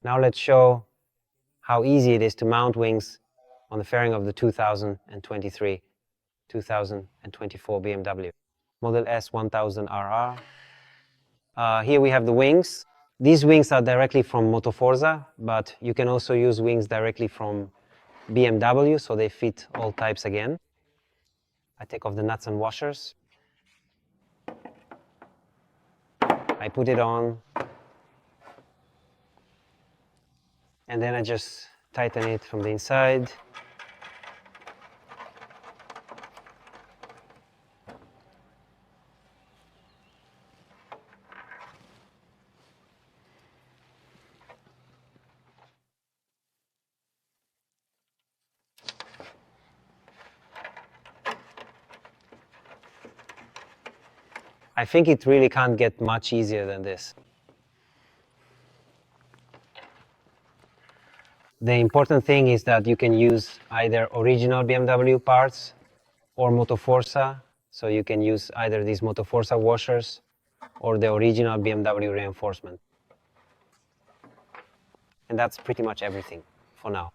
Now let's show how easy it is to mount wings on the fairing of the 2023, 2024 BMW Model S 1000RR. Here we have the wings. These wings are directly from Motoforza, but you can also use wings directly from BMW, so they fit all types again. I take off the nuts and washers. I put it on. And then I just tighten it from the inside. I think it really can't get much easier than this. The important thing is that you can use either original BMW parts or Motoforza. So you can use either these Motoforza washers or the original BMW reinforcement. And that's pretty much everything for now.